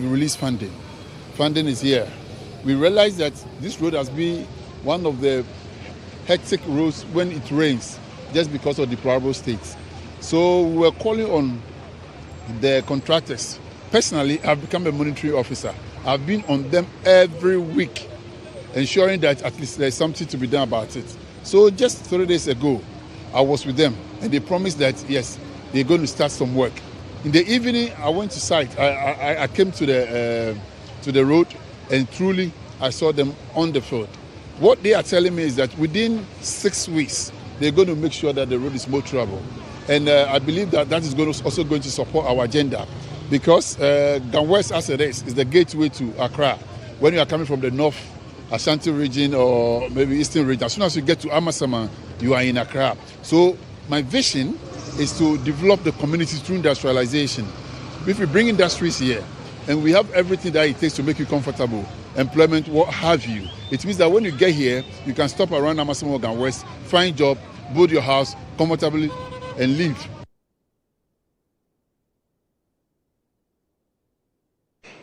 they've released funding. Funding is here. We realize that this road has been one of the hectic roads when it rains, just because of the deplorable state. So we were calling on the contractors. Personally, I've become a monitoring officer. I've been on them every week, ensuring that at least there's something to be done about it. So just 3 days ago, I was with them, and they promised that, yes, they're going to start some work. In the evening, I went to site. I came to the road, and truly, I saw them on the field. What they are telling me is that within 6 weeks, they're going to make sure that the road is more travel. And I believe that is also going to support our agenda, because GHOne West, as it is the gateway to Accra. When you are coming from the North Ashanti region or maybe Eastern region, as soon as you get to Amasaman, you are in Accra. So my vision is to develop the community through industrialization. If we bring industries here, and we have everything that it takes to make you comfortable, employment, what have you, it means that when you get here, you can stop around Amasaman or GHOne West, find job, build your house comfortably, and live.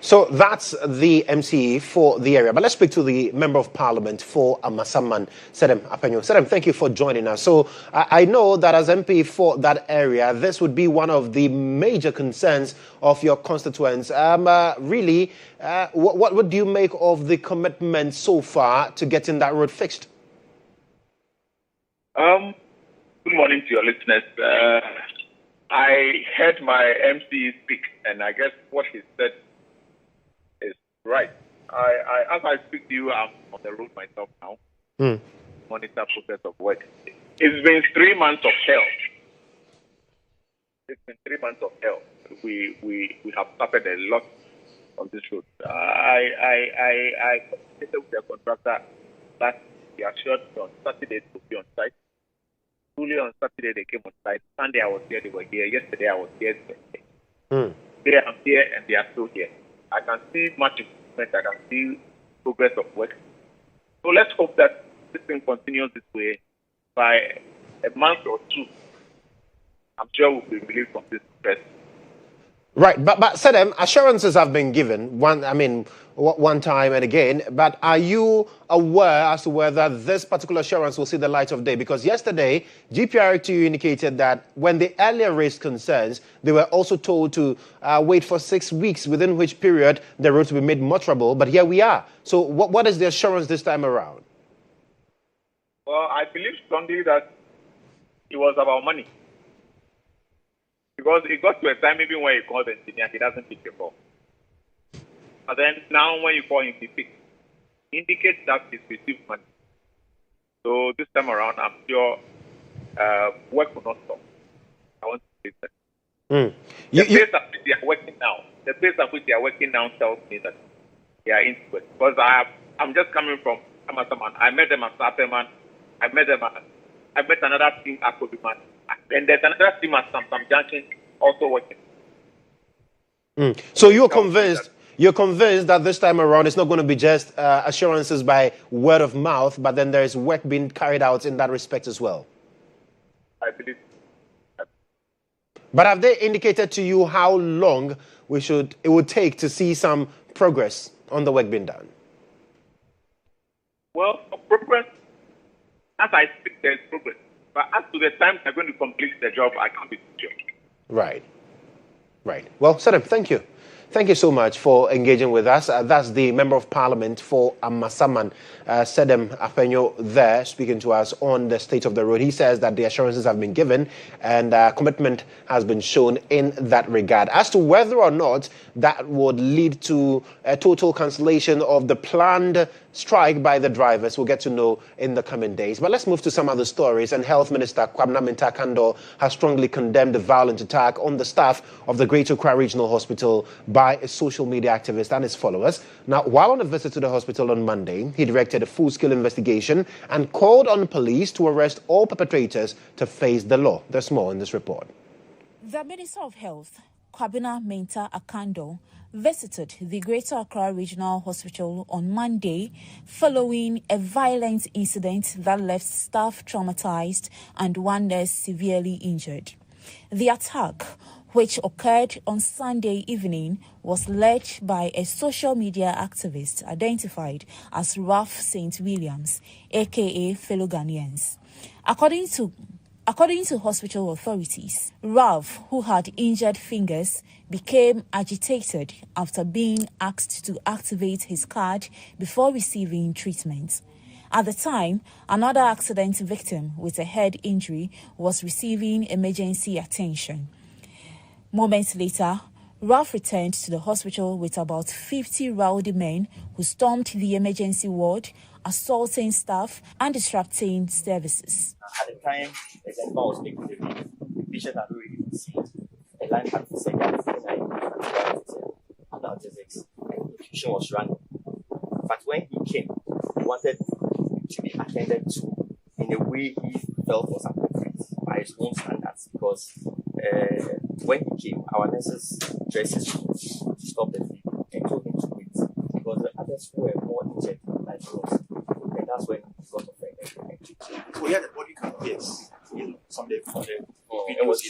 So that's the MCE for the area. But let's speak to the Member of Parliament for Amasaman, Sedem Apenyo. Sedem, thank you for joining us. So I know that as MP for that area, this would be one of the major concerns of your constituents. Really, what do you make of the commitment so far to getting that road fixed? Good morning to your listeners. I heard my MC speak, and I guess what he said is right. As I speak to you, I'm on the road myself now. Monitor process of work. It's been 3 months of hell. It's been 3 months of hell. We have suffered a lot on this road. I communicated with the contractor that he assured me on Saturday to be on site. Truly on Saturday they came on site. Sunday I was here, they were here. Yesterday I was here. Today I'm here and they are still here. I can see much improvement. I can see progress of work. So let's hope that this thing continues this way. By a month or two, I'm sure we'll be relieved from this stress. Right, but Sedem, assurances have been given, one time and again, but are you aware as to whether this particular assurance will see the light of day? Because yesterday, GPRT indicated that when they earlier raised concerns, they were also told to wait for 6 weeks, within which period the road will be made motorable, but here we are. So what is the assurance this time around? Well, I believe strongly that it was about money. Because it got to a time even when you call the engineer, he doesn't pick the call. And then now when you call him, he picks. He indicates that he's received money. So this time around, I'm sure work will not stop. I want to say that. The place at which they are working now, tells me that they are into it. Because I'm just coming from Amasaman. I met them at Sapeman. I met another team at Kobiman. And there's another team at Sam Junction also working. So you're convinced that this time around it's not going to be just assurances by word of mouth, but then there is work being carried out in that respect as well? I believe. But have they indicated to you how long it would take to see some progress on the work being done? Well, progress, as I speak, there's progress. But as to the time they're going to complete the job, I can't be sure. Right. Well, Sedem, thank you. Thank you so much for engaging with us. That's the Member of Parliament for Amasaman, Sedem Apenyo, there speaking to us on the state of the road. He says that the assurances have been given and commitment has been shown in that regard. As to whether or not that would lead to a total cancellation of the planned strike by the drivers, we'll get to know in the coming days. But let's move to some other stories. And Health Minister Mensah has strongly condemned the violent attack on the staff of the Greater Accra Regional Hospital by a social media activist and his followers. Now, while on a visit to the hospital on Monday, he directed a full-scale investigation and called on police to arrest all perpetrators to face the law. There's more in this report. The Minister of Health, Mensah, visited the Greater Accra Regional Hospital on Monday following a violent incident that left staff traumatized and one nurse severely injured. The attack, which occurred on Sunday evening, was led by a social media activist identified as Ralph St. Williams, aka fellow Ghanaians. According to hospital authorities, Ralph, who had injured fingers, became agitated after being asked to activate his card before receiving treatment. At the time, another accident victim with a head injury was receiving emergency attention. Moments later, Ralph returned to the hospital with about 50 rowdy men who stormed the emergency ward, assaulting staff and disrupting services. At the time, the gentleman was speaking to the patient had already been seen. The line had to say that analgesics and infusion was running. But when he came, he wanted to be attended to in a way he felt was appropriate by his own standards, because when he came, our nurses dressed his to stop the fever and told him to wait, because the others who were more injured like us, and that's when he got offended. So yeah, the body can yes, some day It was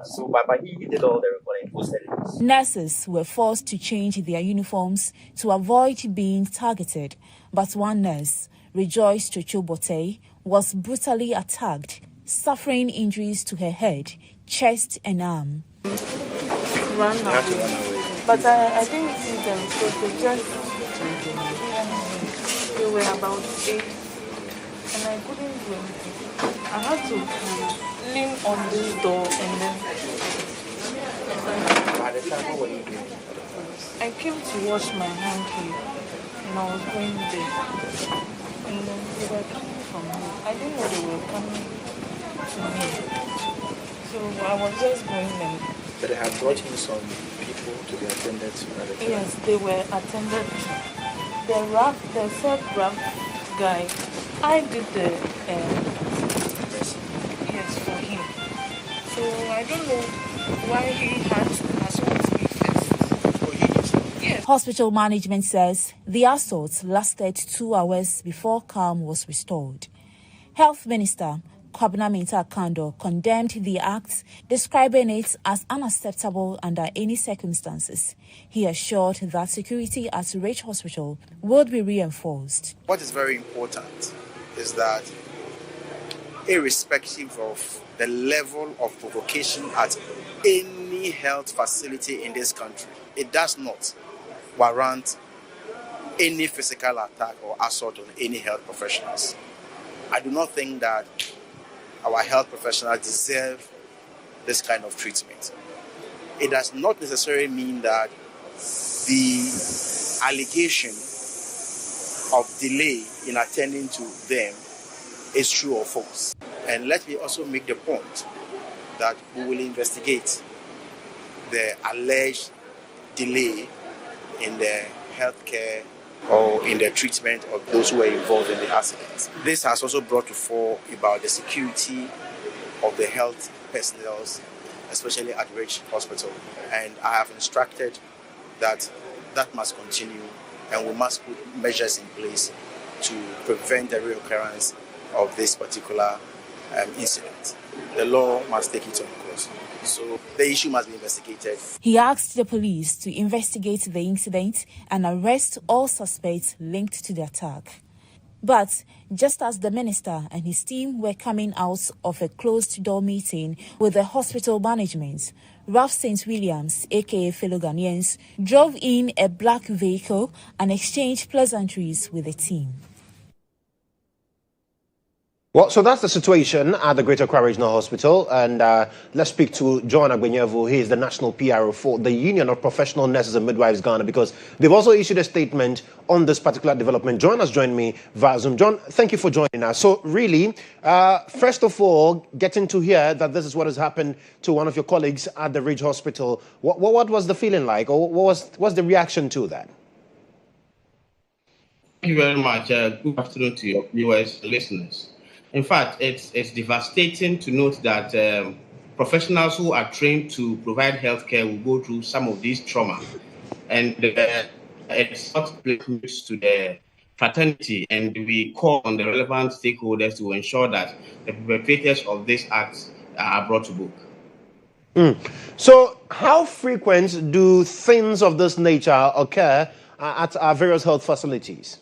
so, but he did all the recording, posted it. Nurses were forced to change their uniforms to avoid being targeted, but one nurse, Rejoice Chochobote, was brutally attacked, suffering injuries to her head, chest and arm. Run away. But I didn't see them, so they were about 8, and I couldn't do anything. I had to lean on this door and then I came to wash my hand here and I was going there. And then they were coming from me. I didn't know they were coming to me. So I was just going there. But they had brought in some people to be attended to. Yes, they were attended to. The third rap guy, I did the yes for him. So I don't know why he had to assault me first. Yes. Hospital management says the assault lasted 2 hours before calm was restored. Health Minister Mensah condemned the act, describing it as unacceptable under any circumstances. He assured that security at Ridge Hospital would be reinforced. What is very important is that, irrespective of the level of provocation at any health facility in this country, it does not warrant any physical attack or assault on any health professionals. I do not think that our health professionals deserve this kind of treatment. It does not necessarily mean that the allegation of delay in attending to them is true or false. And let me also make the point that we will investigate the alleged delay in the healthcare or in the treatment of those who were involved in the accident. This has also brought to fore about the security of the health personnel, especially at Ridge Hospital. And I have instructed that must continue, and we must put measures in place to prevent the reoccurrence of this particular incident. The law must take its own course. So the issue must be investigated. He asked the police to investigate the incident and arrest all suspects linked to the attack. But just as the minister and his team were coming out of a closed-door meeting with the hospital management, Ralph St. Williams, aka fellow Ghanaians, drove in a black vehicle and exchanged pleasantries with the team. Well, so that's the situation at the Greater Accra Regional Hospital, and let's speak to GHOne Agbenyevu. He is the national PRO for the Union of Professional Nurses and Midwives Ghana, because they've also issued a statement on this particular development. GHOne has joined me via Zoom. GHOne, thank you for joining us. So really, first of all, getting to hear that this is what has happened to one of your colleagues at the Ridge Hospital, what was the feeling like, or what's the reaction to that? Thank you very much. Good afternoon to your viewers and listeners. In fact, it's devastating to note that professionals who are trained to provide healthcare will go through some of these trauma. And it's not news to the fraternity, and we call on the relevant stakeholders to ensure that the perpetrators of this act are brought to book. So how frequent do things of this nature occur at our various health facilities?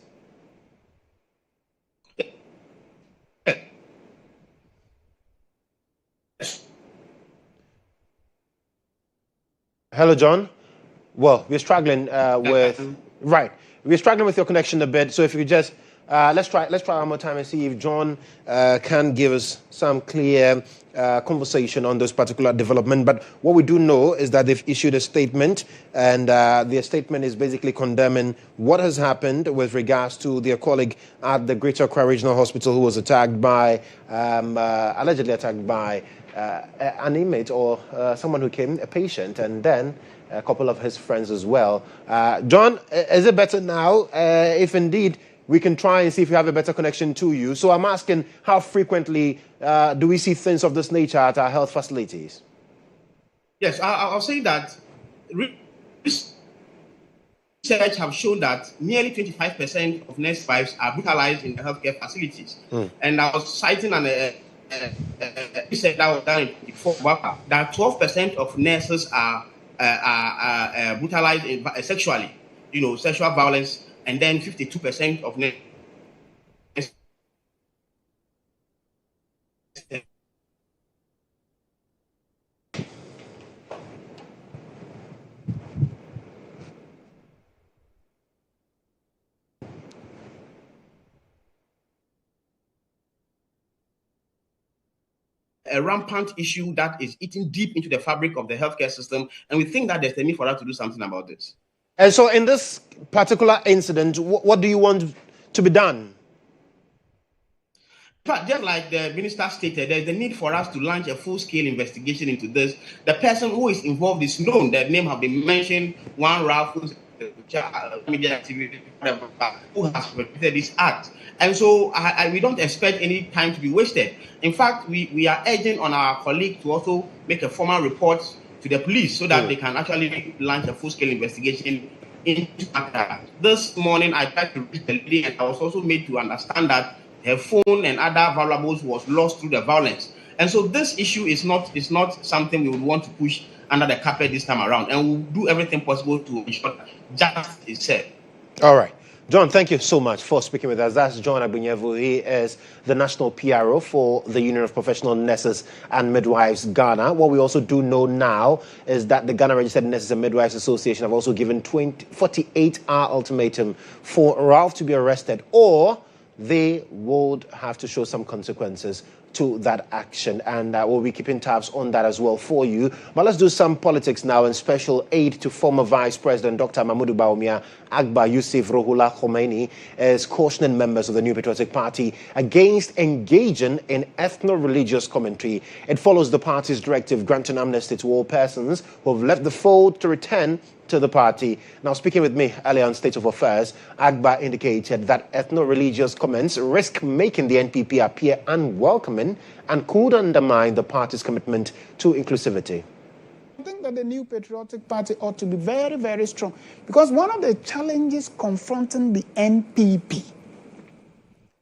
Hello, John. Well, we're struggling we're struggling with your connection a bit. So if you could just let's try one more time and see if John can give us some clear conversation on this particular development. But what we do know is that they've issued a statement, and their statement is basically condemning what has happened with regards to their colleague at the Greater Accra Regional Hospital who was attacked by allegedly attacked by an inmate or someone who came, a patient, and then a couple of his friends as well. John, is it better now? If indeed we can try and see if we have a better connection to you. So I'm asking, how frequently do we see things of this nature at our health facilities? Yes, I'll say that research have shown that nearly 25% of nurse wives are brutalized in the healthcare facilities. And I was citing an research that was done before that 12% of nurses are brutalized sexually, sexual violence, and then 52% of nurses. A rampant issue that is eating deep into the fabric of the healthcare system, and we think that there's a need for us to do something about this. And so in this particular incident, what do you want to be done? But just like the minister stated, there's the need for us to launch a full-scale investigation into this. The person who is involved is known. Their name have been mentioned. One Ralph, who's media activity, who has perpetrated this act. And so we don't expect any time to be wasted. In fact, we are urging on our colleague to also make a formal report to the police so that they can actually launch a full-scale investigation into that. This morning, I tried to reach the lady, and I was also made to understand that her phone and other valuables was lost through the violence. And so this issue is not something we would want to push under the carpet this time around, and we'll do everything possible to ensure that justice is served. All right. John, thank you so much for speaking with us. That's John Agbonyevu. He is the National PRO for the Union of Professional Nurses and Midwives, Ghana. What we also do know now is that the Ghana Registered Nurses and Midwives Association have also given 48-hour ultimatum for Ralph to be arrested, or they would have to show some consequences to that action, and we'll be keeping tabs on that as well for you. But let's do some politics now. And special aid to former Vice President Dr. Mahmoud Bawumia, Agba Yusuf Ruhollah Khomeini, is cautioning members of the New Patriotic Party against engaging in ethno-religious commentary. It follows the party's directive granting amnesty to all persons who have left the fold to return to the party. Now, speaking with me earlier on State of Affairs, Agba indicated that ethno-religious comments risk making the NPP appear unwelcoming and could undermine the party's commitment to inclusivity. I think that the New Patriotic Party ought to be very, very strong, because one of the challenges confronting the NPP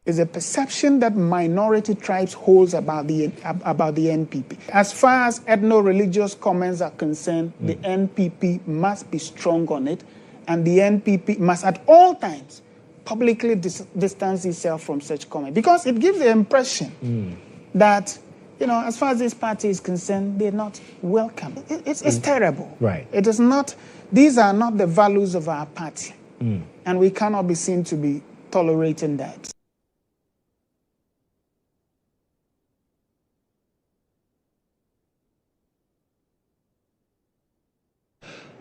is a perception that minority tribes holds about the NPP. As far as ethno-religious comments are concerned, the NPP must be strong on it, and the NPP must at all times publicly distance itself from such comments, because it gives the impression that, as far as this party is concerned, they're not welcome. It's terrible. Right. It is not. These are not the values of our party, and we cannot be seen to be tolerating that.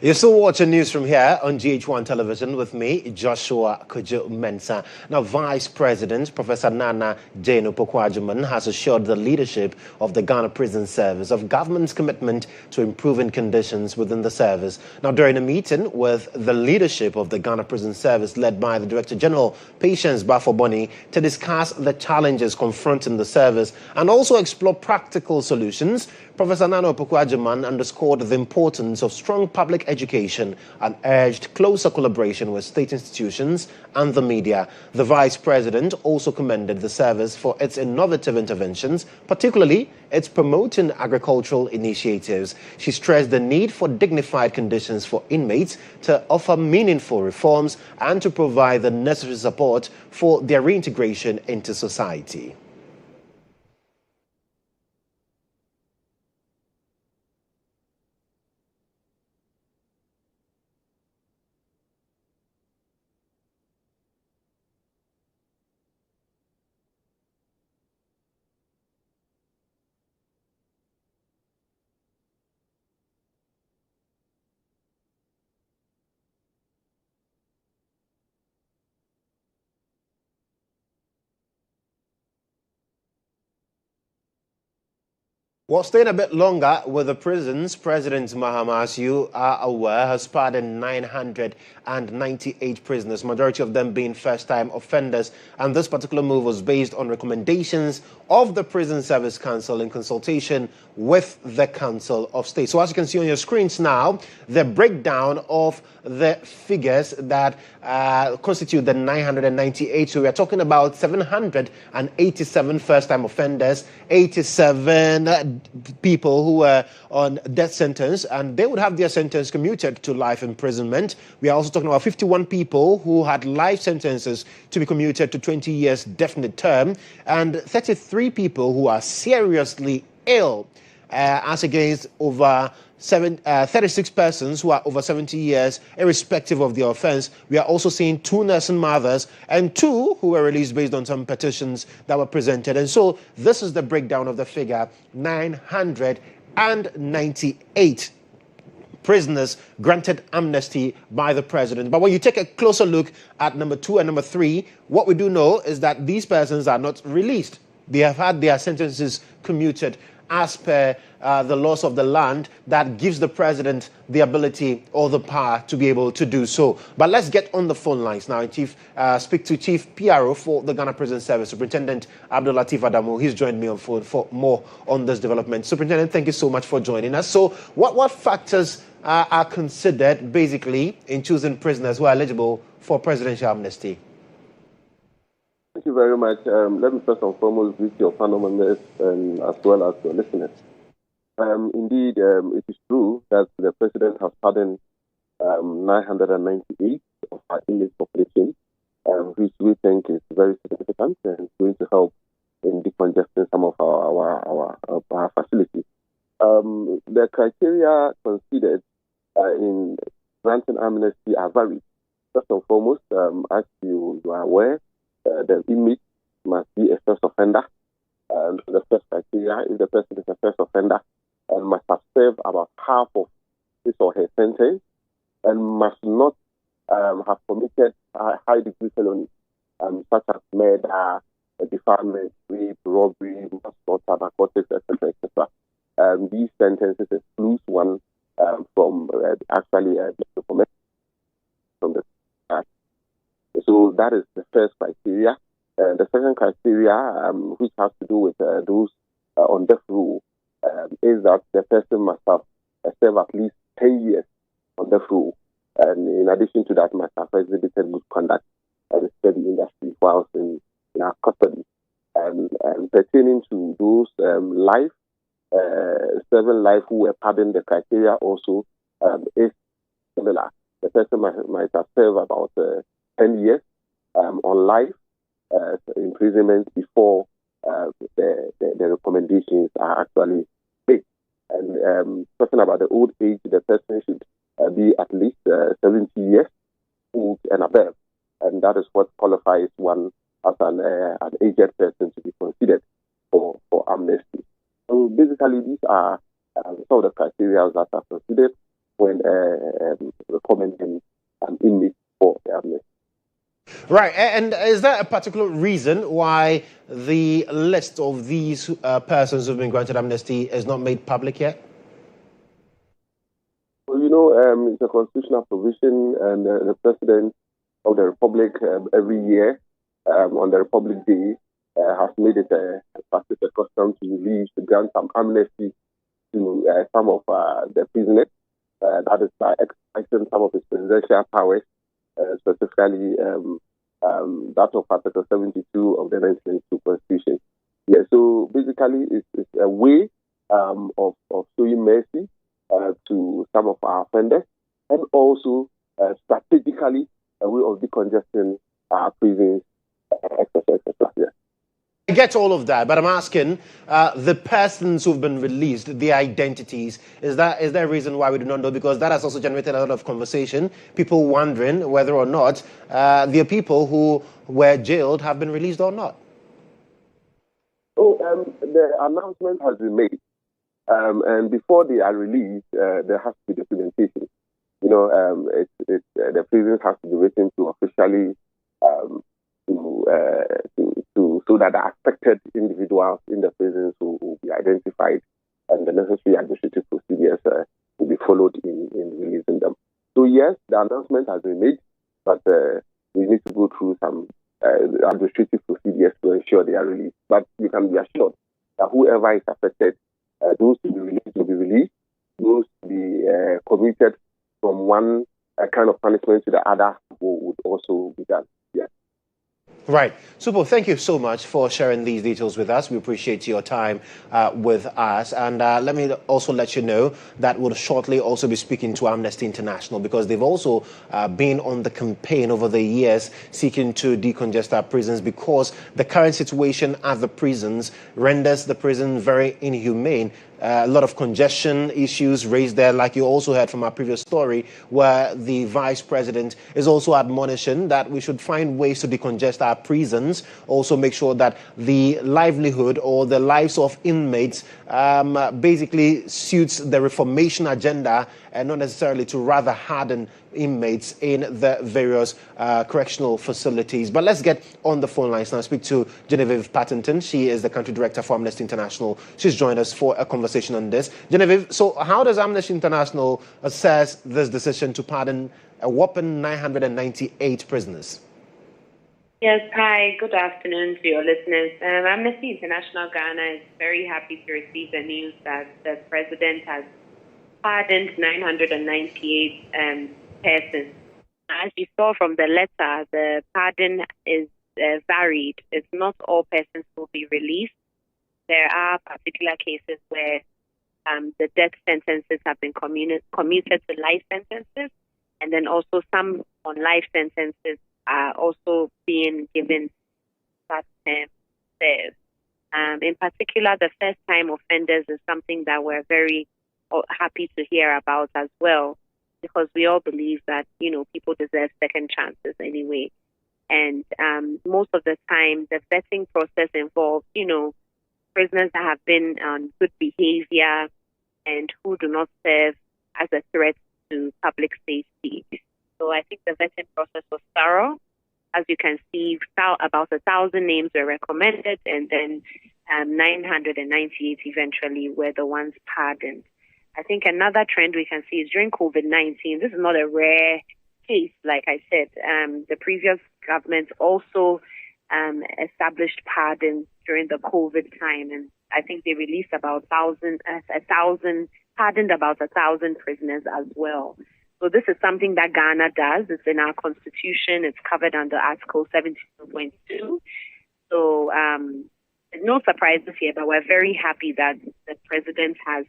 You're still watching news from here on GH1 television with me, Joshua Kodjo Mensah. Now, Vice President Professor Nana Jane Opoku-Agyeman has assured the leadership of the Ghana Prison Service of government's commitment to improving conditions within the service. Now, during a meeting with the leadership of the Ghana Prison Service led by the Director General, Patience Bafo-Boni, to discuss the challenges confronting the service and also explore practical solutions, Professor Nana Opoku-Agyeman underscored the importance of strong public education and urged closer collaboration with state institutions and the media. The Vice President also commended the service for its innovative interventions, particularly its promoting agricultural initiatives. She stressed the need for dignified conditions for inmates to offer meaningful reforms and to provide the necessary support for their reintegration into society. Well, staying a bit longer with the prisons, President Mahama, as you are aware, has pardoned 998 prisoners, majority of them being first-time offenders. And this particular move was based on recommendations of the Prison Service Council in consultation with the Council of State. So as you can see on your screens now, the breakdown of the figures that constitute the 998. So we are talking about 787 first-time offenders, 87 people who were on death sentence, and they would have their sentence commuted to life imprisonment. We are also talking about 51 people who had life sentences to be commuted to 20 years definite term, and 33 people who are seriously ill, as against over 36 persons who are over 70 years, irrespective of the offense. We are also seeing 2 nursing mothers and 2 who were released based on some petitions that were presented. And so this is the breakdown of the figure: 998 prisoners granted amnesty by the president. But when you take a closer look at number 2 and number 3, what we do know is that these persons are not released. They have had their sentences commuted as per the laws of the land that gives the president the ability or the power to be able to do so. But let's get on the phone lines now and speak to Chief PRO for the Ghana Prison Service, Superintendent Abdul Latif Adamu. He's joined me on phone for more on this development. Superintendent, thank you so much for joining us. So what factors are considered basically in choosing prisoners who are eligible for presidential amnesty? Thank you very much. Let me first and foremost greet your panel members as well as your listeners. Indeed, it is true that the president has pardoned 998 of our inmate population, which we think is very significant and going to help in decongesting some of our facilities. The criteria considered in granting amnesty are varied. First and foremost, as you are aware, the inmate must be a first offender. The first criteria is the person is a first offender and must have served about half of his or her sentence and must not have committed high degree felonies such as murder, defilement, rape, robbery, manslaughter, narcotics, etc., etc. These sentences exclude one from actually from the start. So that is the first criteria. The second criteria, which has to do with those on death row, is that the person must have served at least 10 years on death row. And in addition to that, must have exhibited good conduct and the steady industry whilst in our custody. And pertaining to those seven life who were pardoned, the criteria also is similar. The person might have served about 10 years on life imprisonment before the recommendations are actually made. And talking about the old age, the person should be at least 70 years old and above. And that is what qualifies one as an aged person to be considered for amnesty. So basically, these are some of the criteria that are considered when recommending an inmate for amnesty. Right, and is there a particular reason why the list of these persons who've been granted amnesty is not made public yet? Well, it's a constitutional provision, and the President of the Republic every year on the Republic Day has made it a practice, a custom to grant some amnesty to some of the prisoners. that is by exercising some of his presidential powers, specifically that of Article 72 of the 1992 Constitution. Yeah, so basically it's a way of showing mercy to some of our offenders, and also strategically a way of decongesting our prisons, etc. Yeah. I get all of that, but I'm asking the persons who've been released, their identities. Is there a reason why we do not know? Because that has also generated a lot of conversation. People wondering whether or not the people who were jailed have been released or not. Oh, the announcement has been made, and before they are released, there has to be documentation. You know, the prisons have to be written to officially so that the affected individuals in the prisons will be identified, and the necessary administrative procedures will be followed in releasing them. So yes, the announcement has been made, but we need to go through some administrative procedures to ensure they are released. But you can be assured that whoever is affected, those to be released will be released. Those to be commuted from one kind of punishment to the other would also be done. Yeah. Right. Super. Thank you so much for sharing these details with us. We appreciate your time with us. And let me also let you know that we'll shortly also be speaking to Amnesty International, because they've also been on the campaign over the years seeking to decongest our prisons, because the current situation at the prisons renders the prison very inhumane. A lot of congestion issues raised there, like you also heard from our previous story, where the vice president is also admonishing that we should find ways to decongest our prisons, also make sure that the livelihood or the lives of inmates basically suits the reformation agenda, and not necessarily to rather harden inmates in the various correctional facilities. But let's get on the phone lines now. Speak to Genevieve Patterson. She is the country director for Amnesty International. She's joined us for a conversation on this. Genevieve, so how does Amnesty International assess this decision to pardon a whopping 998 prisoners? Yes, hi, good afternoon to your listeners. Amnesty International Ghana is very happy to receive the news that the president has pardoned 998 persons. As you saw from the letter, the pardon is varied. It's not all persons will be released. There are particular cases where the death sentences have been commuted to life sentences, and then also some on life sentences are also being given that term served. In particular, the first-time offenders is something that we're very happy to hear about as well, because we all believe that, you know, people deserve second chances anyway. And most of the time, the vetting process involves, you know, prisoners that have been on good behavior and who do not serve as a threat to public safety. So I think the vetting process was thorough. As you can see, about 1,000 names were recommended, and then 998 eventually were the ones pardoned. I think another trend we can see is during COVID-19. This is not a rare case, like I said. The previous government also established pardons during the COVID time, and I think they released about 1,000, pardoned about 1,000 prisoners as well. So this is something that Ghana does. It's in our constitution. It's covered under Article 72.2. So no surprises here, but we're very happy that the president has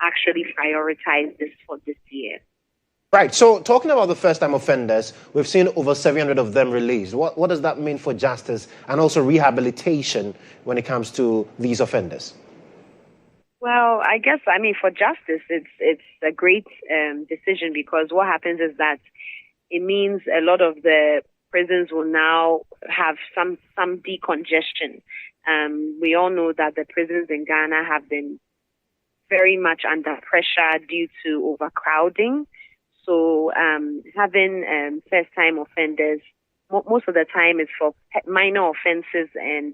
actually prioritized this for this year. Right. So talking about the first-time offenders, we've seen over 700 of them released. What does that mean for justice and also rehabilitation when it comes to these offenders? Well, I guess, for justice, it's a great decision, because what happens is that it means a lot of the prisons will now have some decongestion. We all know that the prisons in Ghana have been very much under pressure due to overcrowding. So having first-time offenders, most of the time is for minor offenses and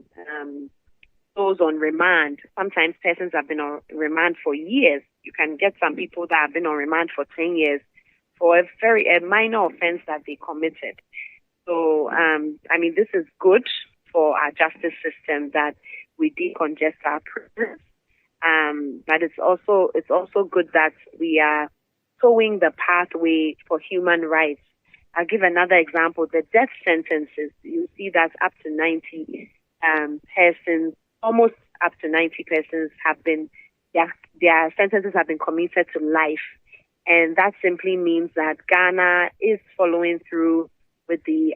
those on remand. Sometimes persons have been on remand for years. You can get some people that have been on remand for 10 years for a minor offense that they committed. So, this is good for our justice system that we decongest our prisons. But it's also good that we are sowing the pathway for human rights. I'll give another example. The death sentences, you see that up to 90 persons, almost up to 90 persons have been, their sentences have been commuted to life. And that simply means that Ghana is following through with the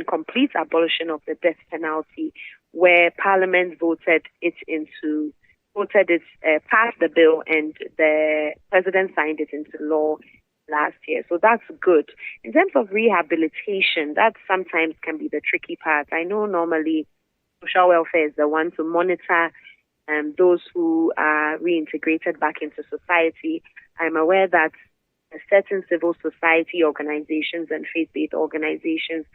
complete abolition of the death penalty, where Parliament passed the bill and the President signed it into law last year. So that's good. In terms of rehabilitation, that sometimes can be the tricky part. I know normally social welfare is the one to monitor those who are reintegrated back into society. I'm aware that certain civil society organizations and faith-based organizations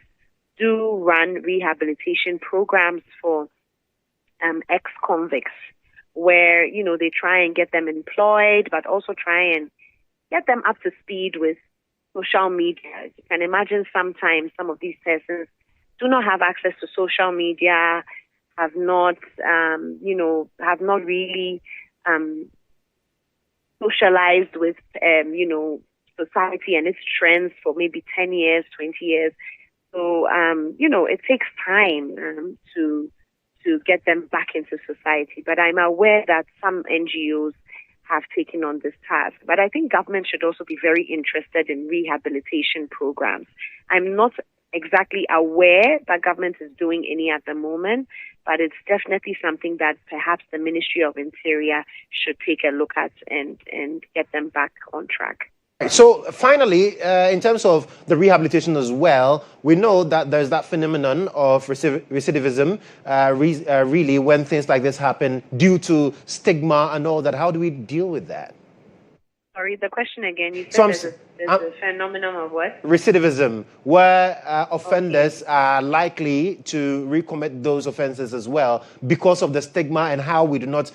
do run rehabilitation programs for ex-convicts, where, they try and get them employed, but also try and get them up to speed with social media. You can imagine sometimes some of these persons do not have access to social media, have not really socialized with, society and its trends for maybe 10 years, 20 years. So, it takes time to get them back into society. But I'm aware that some NGOs have taken on this task. But I think government should also be very interested in rehabilitation programs. I'm not exactly aware that government is doing any at the moment, but it's definitely something that perhaps the Ministry of Interior should take a look at and get them back on track. So finally, in terms of the rehabilitation as well, we know that there's that phenomenon of recidivism, really, when things like this happen due to stigma and all that. How do we deal with that? Sorry, the question again. You said there's a phenomenon of what? Recidivism, where offenders are likely to recommit those offenses as well because of the stigma and how we do not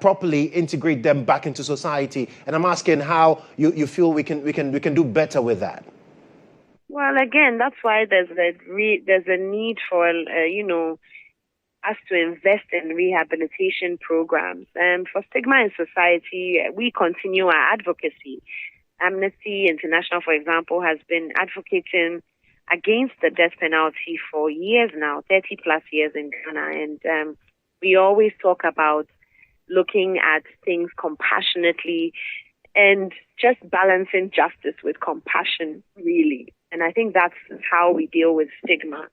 properly integrate them back into society. And I'm asking how you feel we can do better with that. Well, again, that's why there's a need for us to invest in rehabilitation programs. And for stigma in society, we continue our advocacy. Amnesty International, for example, has been advocating against the death penalty for years now, 30 plus years in Ghana. And we always talk about looking at things compassionately and just balancing justice with compassion, really. And I think that's how we deal with stigma.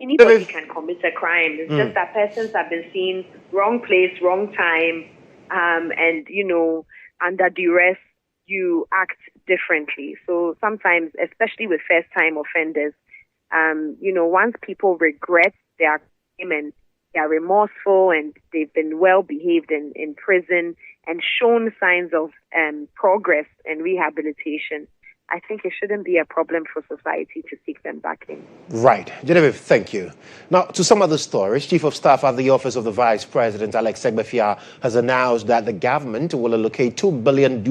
Anybody can commit a crime. It's just that persons have been seen wrong place, wrong time, and, under duress, you act differently. So sometimes, especially with first-time offenders, once people regret their crime and they are remorseful and they've been well-behaved in prison and shown signs of progress and rehabilitation, I think it shouldn't be a problem for society to seek them back in. Right. Genevieve, thank you. Now, to some other stories, Chief of Staff at the Office of the Vice President, Alex Segbefia, has announced that the government will allocate $2 billion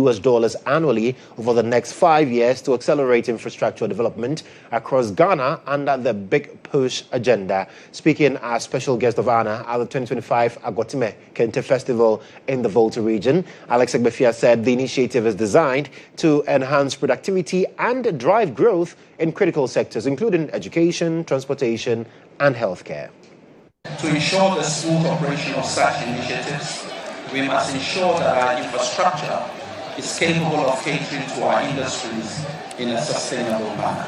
annually over the next 5 years to accelerate infrastructure development across Ghana under the Big Push agenda. Speaking as special guest of honor at the 2025 Agotime Kente Festival in the Volta region, Alex Segbefia said the initiative is designed to enhance productivity and drive growth in critical sectors, including education, transportation, and healthcare. To ensure the smooth operation of such initiatives, we must ensure that our infrastructure is capable of catering to our industries in a sustainable manner.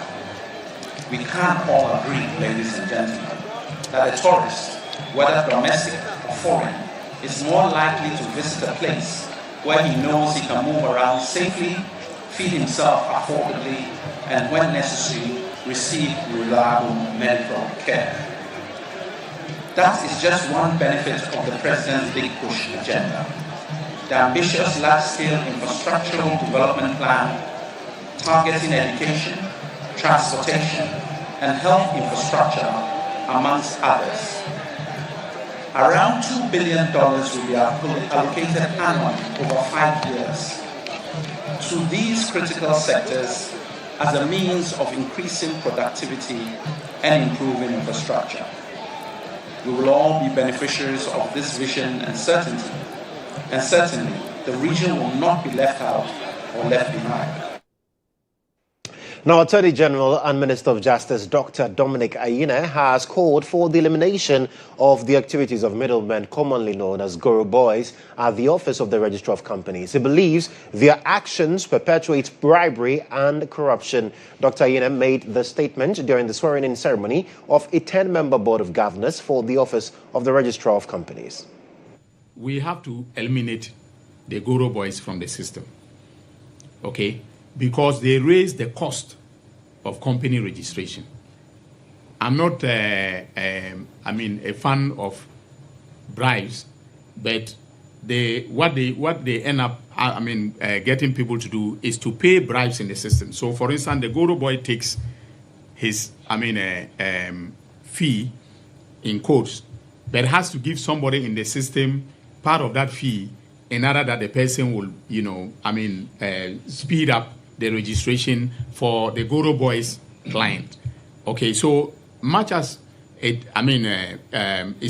We can all agree, ladies and gentlemen, that a tourist, whether domestic or foreign, is more likely to visit a place where he knows he can move around safely, feed himself affordably, and when necessary, receive reliable medical care. That is just one benefit of the President's Big Push agenda. The ambitious large-scale infrastructural development plan targeting education, transportation, and health infrastructure, amongst others. Around $2 billion will be allocated annually over 5 years to these critical sectors as a means of increasing productivity and improving infrastructure. We will all be beneficiaries of this vision and certainly the region will not be left out or left behind. Now, Attorney General and Minister of Justice Dr. Dominic Ayine has called for the elimination of the activities of middlemen, commonly known as Goro boys, at the Office of the Registrar of Companies. He believes their actions perpetuate bribery and corruption. Dr. Ayine made the statement during the swearing-in ceremony of a 10-member board of governors for the Office of the Registrar of Companies. We have to eliminate the Goro boys from the system, okay? Because they raise the cost of company registration. I'm not, a fan of bribes, but what they end up, getting people to do is to pay bribes in the system. So, for instance, the Goro boy takes his, fee in quotes, but has to give somebody in the system part of that fee in order that the person will, speed up the registration for the Goro boys client. Okay, so much as it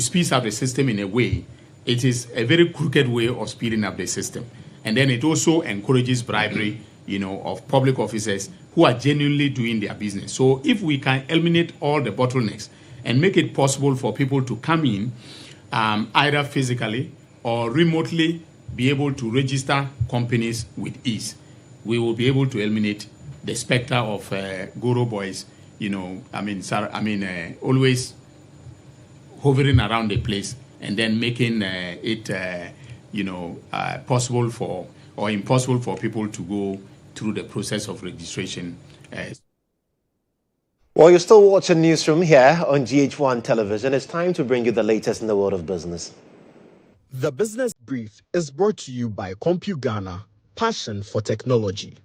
speeds up the system in a way, it is a very crooked way of speeding up the system. And then it also encourages bribery, of public officers who are genuinely doing their business. So if we can eliminate all the bottlenecks and make it possible for people to come in, either physically or remotely, be able to register companies with ease, we will be able to eliminate the specter of Goro boys, always hovering around the place and then making it, possible for or impossible for people to go through the process of registration. Well, you're still watching Newsroom here on GH1 television. It's time to bring you the latest in the world of business. The Business Brief is brought to you by CompuGhana. Passion for technology.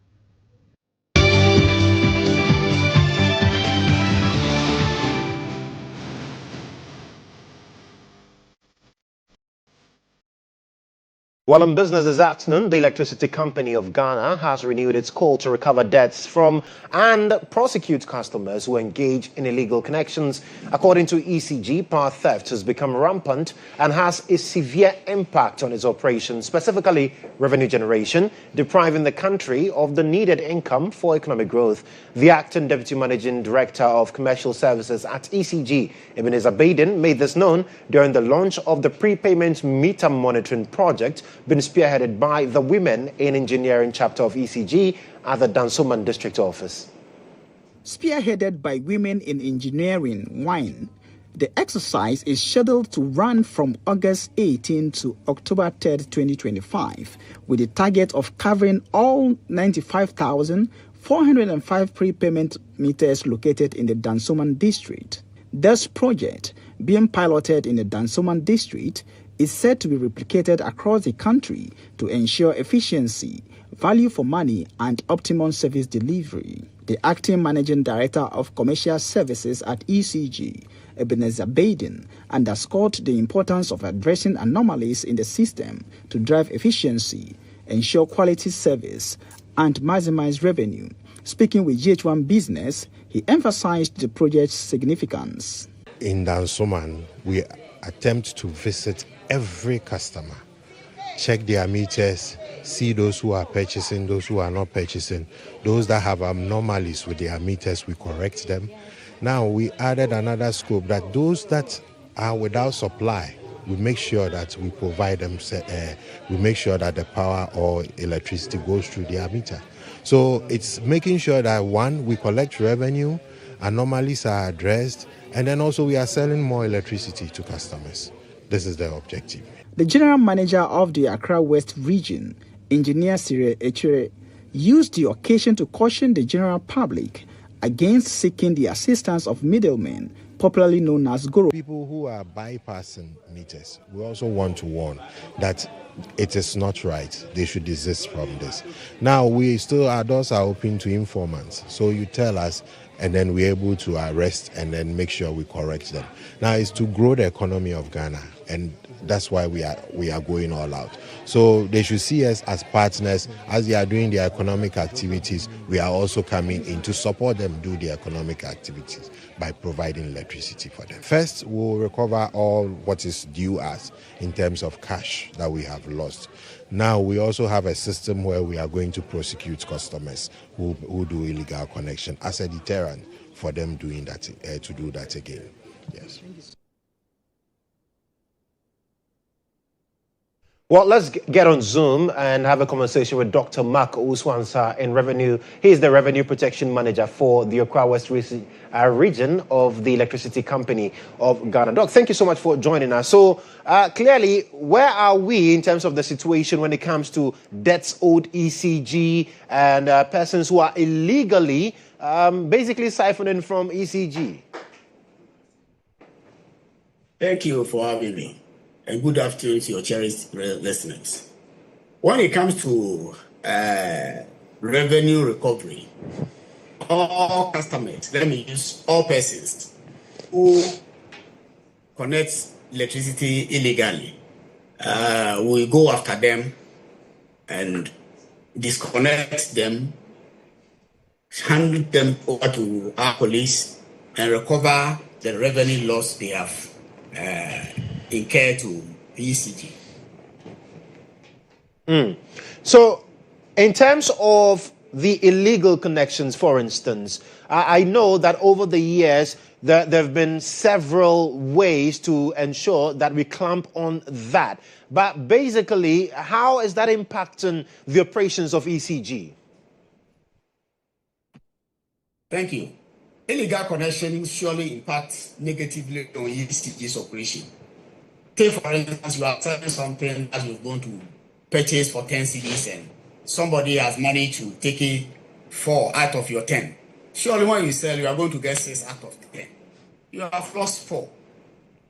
While in business this afternoon, the Electricity Company of Ghana has renewed its call to recover debts from and prosecute customers who engage in illegal connections. According to ECG, power theft has become rampant and has a severe impact on its operations, specifically revenue generation, depriving the country of the needed income for economic growth. The acting Deputy Managing Director of Commercial Services at ECG, Ebenezer Baden, made this known during the launch of the prepayment meter monitoring project been spearheaded by the Women in Engineering chapter of ECG at the Dansoman District Office. Spearheaded by Women in Engineering, GHOne, the exercise is scheduled to run from August 18 to October 3, 2025, with the target of covering all 95,405 prepayment meters located in the Dansoman District. This project, being piloted in the Dansoman District, is said to be replicated across the country to ensure efficiency, value for money, and optimum service delivery. The acting Managing Director of Commercial Services at ECG, Ebenezer Baden, underscored the importance of addressing anomalies in the system to drive efficiency, ensure quality service, and maximize revenue. Speaking with GH1 Business, he emphasized the project's significance. In Dansoman, we attempt to visit every customer, check their meters, see those who are purchasing, those who are not purchasing, those that have anomalies with their meters, we correct them. Now we added another scope that those that are without supply, we make sure that we provide them, we make sure that the power or electricity goes through their meter. So it's making sure that one, we collect revenue, anomalies are addressed, and then also we are selling more electricity to customers. This is the objective. The General Manager of the Accra West Region, Engineer Cyril Echere, used the occasion to caution the general public against seeking the assistance of middlemen, popularly known as Goro. People who are bypassing meters, we also want to warn that it is not right. They should desist from this. Now, our doors are open to informants. So you tell us, and then we're able to arrest and then make sure we correct them. Now, it's to grow the economy of Ghana, and that's why we are going all out. So they should see us as partners. As they are doing their economic activities, we are also coming in to support them do their economic activities by providing electricity for them. First, we'll recover all what is due us in terms of cash that we have lost. Now we also have a system where we are going to prosecute customers who do illegal connection as a deterrent for them doing that to do that again. Yes. Well, let's get on Zoom and have a conversation with Dr. Mark Uswansa in Revenue. He is the Revenue Protection Manager for the Accra West region of the Electricity Company of Ghana. Doc, thank you so much for joining us. So, clearly, where are we in terms of the situation when it comes to debts owed ECG and persons who are illegally basically siphoning from ECG? Thank you for having me. And good afternoon to your cherished listeners. When it comes to revenue recovery, all customers, let me use all persons who connect electricity illegally, we go after them and disconnect them, hand them over to our police and recover the revenue loss they have incurred to ECG. So, in terms of the illegal connections, for instance, I know that over the years there have been several ways to ensure that we clamp on that. But basically, how is that impacting the operations of ECG? Thank you. Illegal connection surely impacts negatively on ECG's operation. Take, for instance, you are selling something that you're going to purchase for 10 cedis and somebody has managed to take it 4 out of your 10. Surely when you sell, you are going to get 6 out of 10. You have lost 4.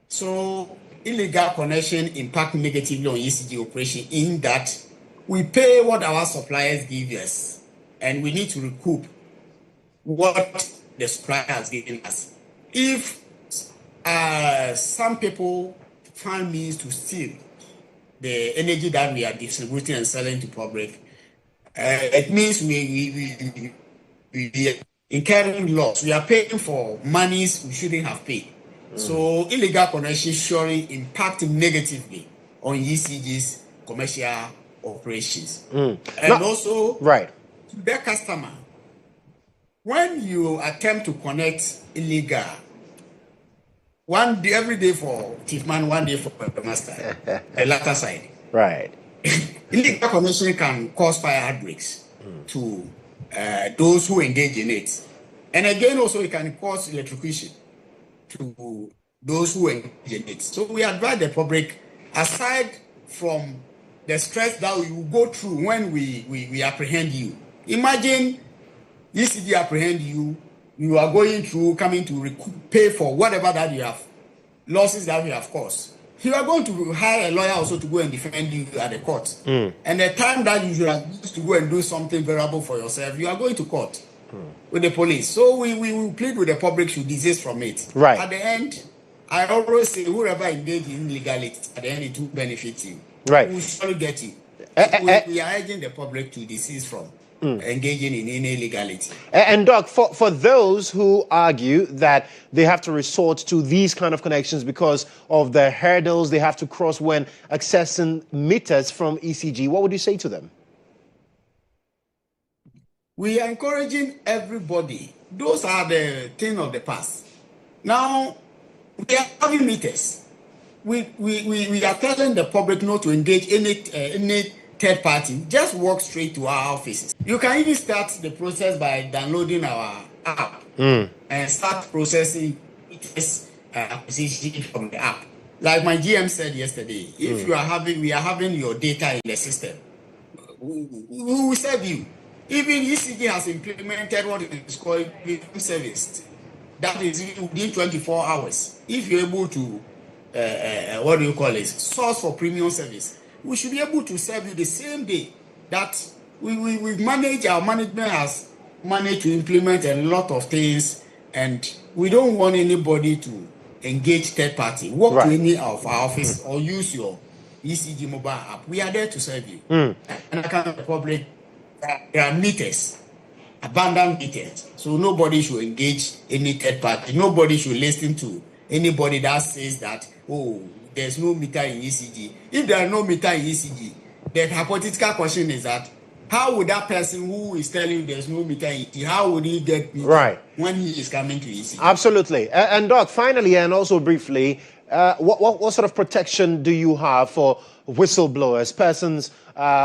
So illegal connection impact negatively on ECG operation in that we pay what our suppliers give us and we need to recoup what the supplier has given us. If some people find means to steal the energy that we are distributing and selling to public, it means we are incurring loss. We are paying for monies we shouldn't have paid. So illegal connection surely impact negatively on ECG's commercial operations. And also, to their customer, when you attempt to connect illegal, one day, every day for Chiefman, one day for the master, the latter side. Right. Illegal connection can cause fire outbreaks to those who engage in it. And again, also, it can cause electrocution to those who engage in it. So we advise the public, aside from the stress that we will go through when we apprehend you. Imagine ECG apprehend you, you are going through, coming to pay for whatever that you have, losses that you have caused. You are going to hire a lawyer also to go and defend you at the court. And the time that you should have used to go and do something variable for yourself, you are going to court with the police. So we will plead with the public to desist from it. Right. At the end, I always say whoever engaged in illegality, at the end it will benefit you. Right. We will surely get you. We are urging the public to desist from engaging in any illegality. And Doc, for those who argue that they have to resort to these kind of connections because of the hurdles they have to cross when accessing meters from ECG, what would you say to them? We are encouraging everybody. Those are the things of the past. Now, we are having meters. We are telling the public not to engage any third party. Just walk straight to our offices. You can even start the process by downloading our app and start processing meters acquisition from the app. Like my GM said yesterday, if we are having your data in the system, we will serve you. Even ECG has implemented what is called premium service. That is within 24 hours. If you're able to, source for premium service, we should be able to serve you the same day. That we manage, our management has managed to implement a lot of things, and we don't want anybody to engage third party. Walk to any of our office or use your ECG mobile app. We are there to serve you. And I can't public. There are meters, abandoned meters. So nobody should engage any third party. Nobody should listen to anybody that says that, oh, there's no meter in ECG. If there are no meter in ECG, the hypothetical question is that how would that person who is telling you there's no meter in EC, how would he get meter when he is coming to EC? Absolutely. And Doc, finally, and also briefly, what sort of protection do you have for whistleblowers, persons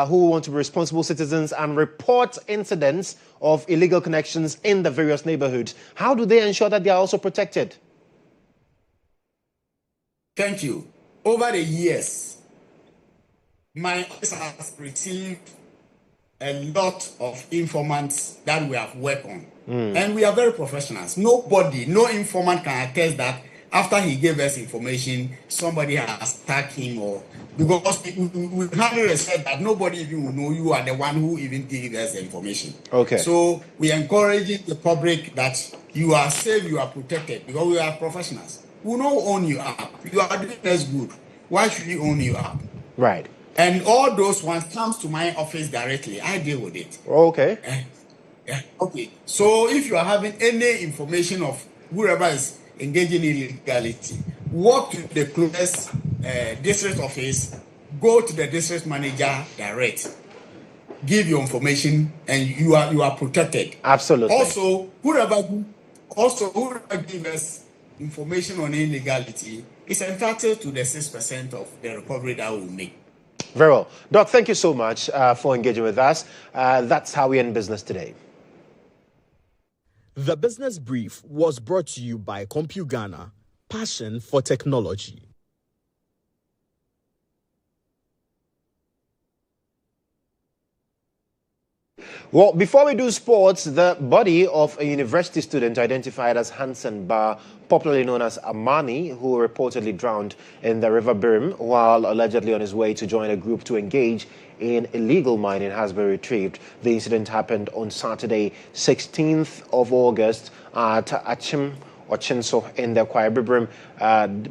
who want to be responsible citizens and report incidents of illegal connections in the various neighborhoods? How do they ensure that they are also protected? Thank you. Over the years, my office has received a lot of informants that we have worked on. And we are very professionals. Nobody, no informant can attest that after he gave us information, somebody has attacked him, or because we have said that nobody even will know you are the one who even gave us the information. Okay. So we are encouraging the public that you are safe, you are protected, because we are professionals. We don't own you up. You are doing us good. Why should we own you up? Right. And all those ones comes to my office directly. I deal with it. Okay. Okay. So if you are having any information of whoever is engaging in illegality, walk to the closest district office, go to the district manager direct, give your information, and you are protected. Absolutely. Also, whoever gives us information on illegality is entitled to the 6% of the recovery that we make. Very well. Doc, thank you so much for engaging with us. That's how we end business today. The Business Brief was brought to you by CompuGhana, passion for technology. Well, before we do sports, the body of a university student identified as Hansen Bar, popularly known as Amani, who reportedly drowned in the River Birim while allegedly on his way to join a group to engage in illegal mining, has been retrieved. The incident happened on Saturday, 16th of August at Achim Ochinso in the Kwaibibrim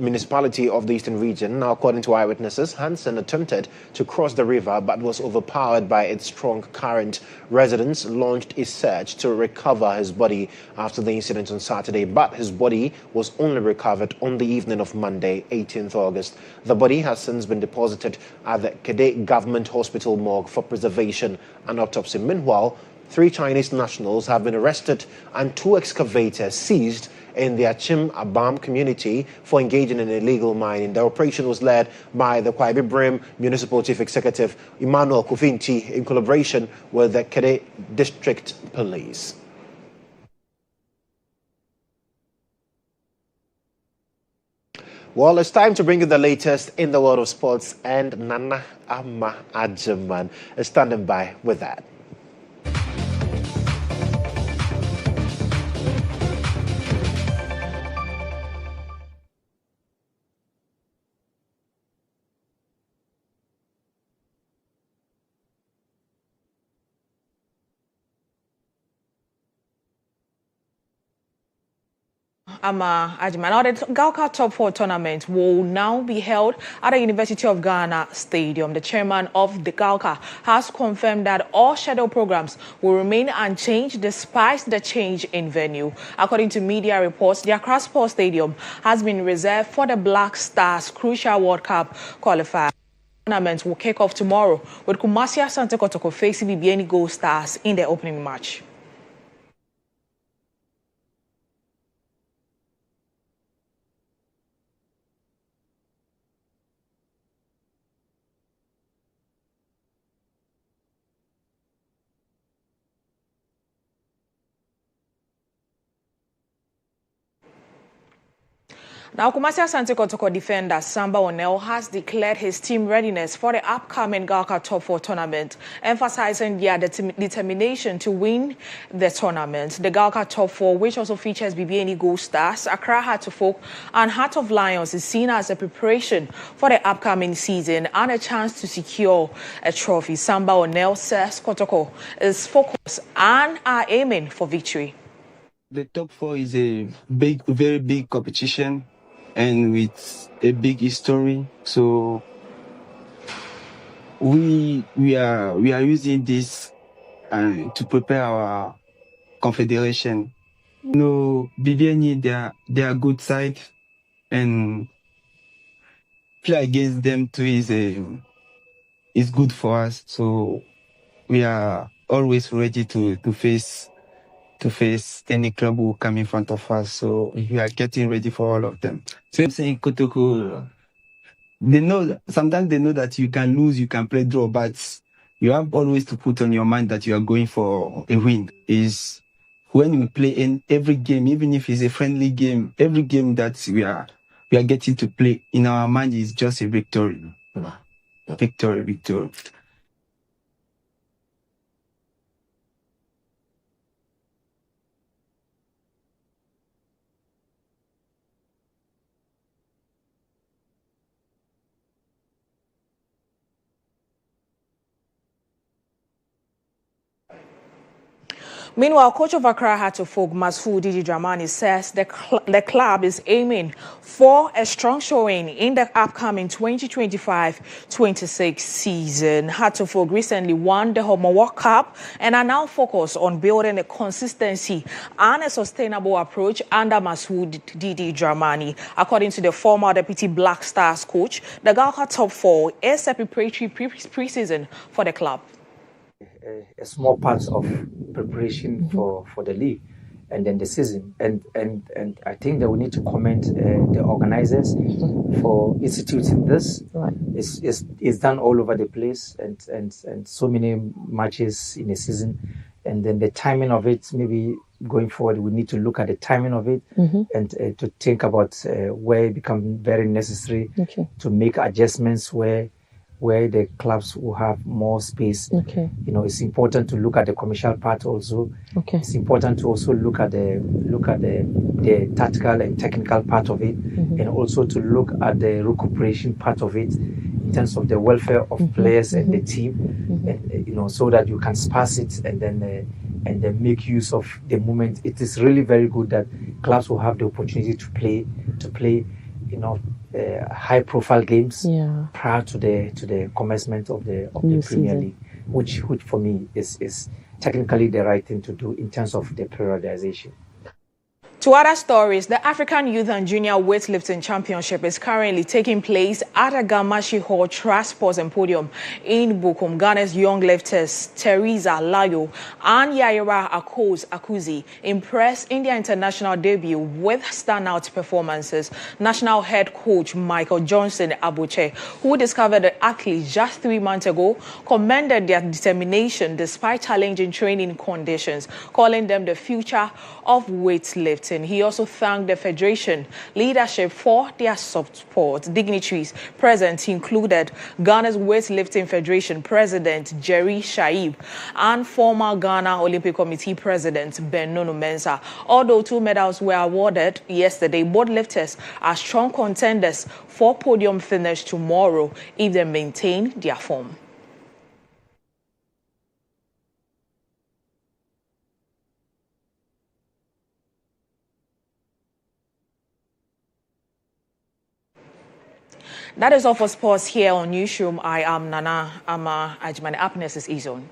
municipality of the eastern region. Now, according to eyewitnesses, Hansen attempted to cross the river but was overpowered by its strong current. Residents launched a search to recover his body after the incident on Saturday, but his body was only recovered on the evening of Monday, 18th August. The body has since been deposited at the Kede Government Hospital morgue for preservation and autopsy. Meanwhile, 3 Chinese nationals have been arrested and 2 excavators seized in the Achim Abam community for engaging in illegal mining. The operation was led by the Kwaibibrim Municipal Chief Executive Emmanuel Kofinti in collaboration with the Kede District Police. Well, it's time to bring you the latest in the world of sports, and Nana Ama Ajaman is standing by with that. Now, the Galka Top 4 tournament will now be held at the University of Ghana Stadium. The chairman of the Galka has confirmed that all scheduled programs will remain unchanged despite the change in venue. According to media reports, the Accra Sports Stadium has been reserved for the Black Stars Crucial World Cup qualifier. The tournament will kick off tomorrow with Kumasi Asante Kotoko facing BBN Gold Stars in the opening match. Now, Kumasi Asante Kotoko defender Samba Onel has declared his team readiness for the upcoming Galka Top 4 tournament, emphasizing their determination to win the tournament. The Galka Top 4, which also features BBN Gold Stars, Accra Heart of Oak, and Heart of Lions, is seen as a preparation for the upcoming season and a chance to secure a trophy. Samba Onel says Kotoko is focused and are aiming for victory. The Top 4 is a very big competition, and with a big history. So we are using this to prepare our confederation. You know, BBN, they are good side, and play against them too is is good for us. So we are always ready to face any club who come in front of us. So we are getting ready for all of them. So I'm saying Kotoko, sometimes they know that you can lose, you can play draw, but you have always to put on your mind that you are going for a win. Is when we play in every game, even if it's a friendly game, every game that we are getting to play, in our mind is just a victory. Victory. Meanwhile, coach of Accra Hearts-of-Oak, Masfu Didi Dramani, says the club is aiming for a strong showing in the upcoming 2025-26 season. Hearts-of-Oak recently won the Home World Cup and are now focused on building a consistency and a sustainable approach under Masfu Didi Dramani. According to the former Deputy Black Stars coach, the Gauka Top 4 is a preparatory pre-season for the club. A small part of preparation for the league and then the season, and I think that we need to commend the organizers for instituting this. Right. It's done all over the place, and so many matches in a season, and then the timing of it. Maybe going forward, we need to look at the timing of it and to think about where it becomes very necessary to make adjustments where the clubs will have more space. You know, it's important to look at the commercial part also. It's important to also look at the tactical and technical part of it, and also to look at the recuperation part of it in terms of the welfare of players and the team, and you know, so that you can sparse it and then make use of the moment. It is really very good that clubs will have the opportunity to play, you know, high-profile games prior to the commencement of the Premier League, which for me is technically the right thing to do in terms of the periodization. To other stories, the African Youth and Junior Weightlifting Championship is currently taking place at Agamashi Hall Trust Sports and Podium in Bukum. Ghana's young lifters Teresa Layo and Yaira Akuzi impressed in their international debut with standout performances. National head coach Michael Johnson Abuche, who discovered the athletes just 3 months ago, commended their determination despite challenging training conditions, calling them the future of weightlifting. He also thanked the Federation leadership for their support. Dignitaries present included Ghana's Weightlifting Federation President Jerry Shaib and former Ghana Olympic Committee President Benonu Mensah. Although 2 medals were awarded yesterday, both lifters are strong contenders for podium finish tomorrow if they maintain their form. That is all for sports here on Newsroom. I am Nana Ama Ajmani. Up next is GHOne.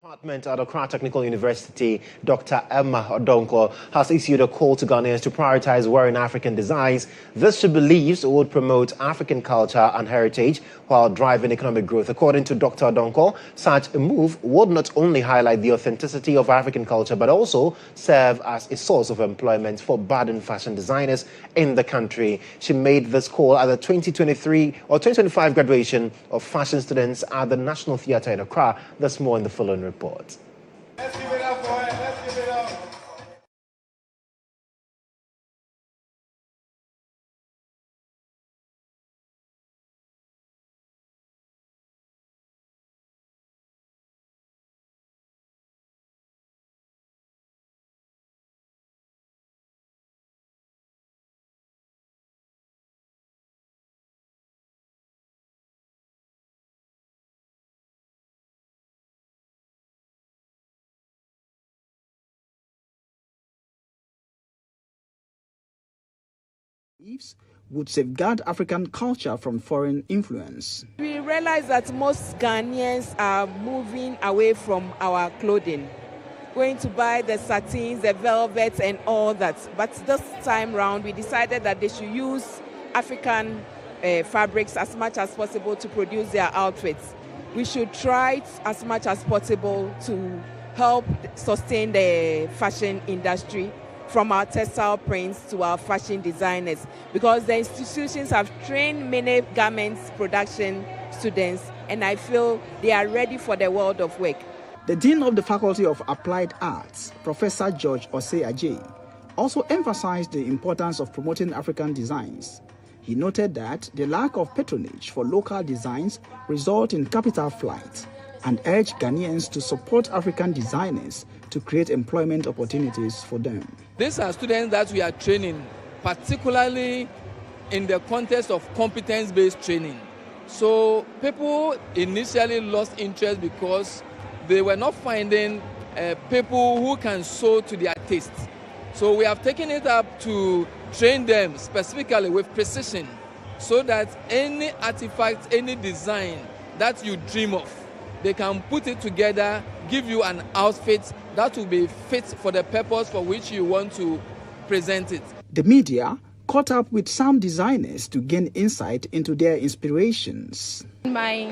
Department at Accra Technical University, Dr. Emma Odonko, has issued a call to Ghanaians to prioritize wearing African designs. This, she believes, would promote African culture and heritage while driving economic growth. According to Dr. Odonko, such a move would not only highlight the authenticity of African culture, but also serve as a source of employment for budding fashion designers in the country. She made this call at the 2023 or 2025 graduation of fashion students at the National Theatre in Accra. There's more in the following report. would safeguard African culture from foreign influence. We realize that most Ghanaians are moving away from our clothing, going to buy the satins, the velvets and all that. But this time round, we decided that they should use African fabrics as much as possible to produce their outfits. We should try as much as possible to help sustain the fashion industry, from our textile prints to our fashion designers, because the institutions have trained many garments production students, and I feel they are ready for the world of work. The Dean of the Faculty of Applied Arts, Professor George Osei-Ajay, also emphasized the importance of promoting African designs. He noted that the lack of patronage for local designs result in capital flight, and urged Ghanaians to support African designers to create employment opportunities for them. These are students that we are training, particularly in the context of competence-based training. So people initially lost interest because they were not finding people who can sew to their taste. So we have taken it up to train them specifically with precision, so that any artifact, any design that you dream of, they can put it together, give you an outfit that will be fit for the purpose for which you want to present it. The media caught up with some designers to gain insight into their inspirations. My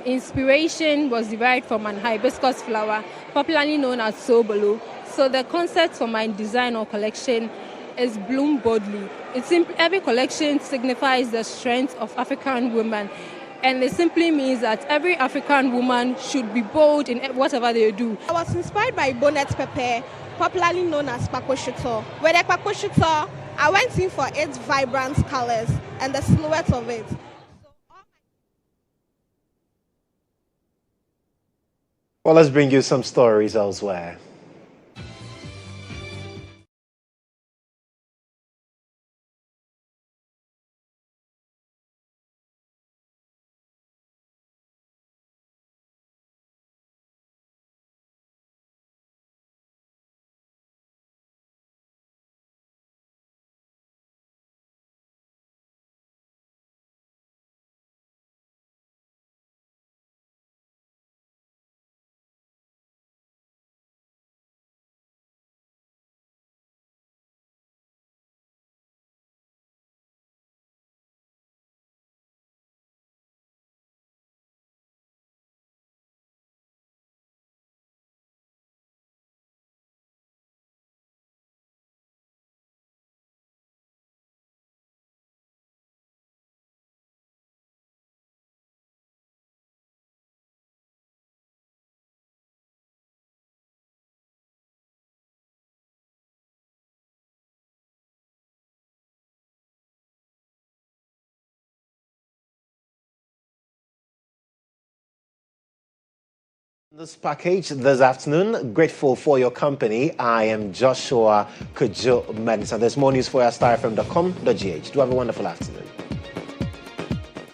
inspiration was derived from an hibiscus flower, popularly known as sobolo. So the concept for my design or collection is bloom boldly. Every collection signifies the strength of African women. And it simply means that every African woman should be bold in whatever they do. I was inspired by bonnet pepper, popularly known as kpakpo. With the kpakpo, I went in for its vibrant colors and the silhouette of it. Well, let's bring you some stories elsewhere. This package this afternoon, grateful for your company. I am Joshua Kodjo Mensah. There's more news for you at starfm.com.gh. Do have a wonderful afternoon.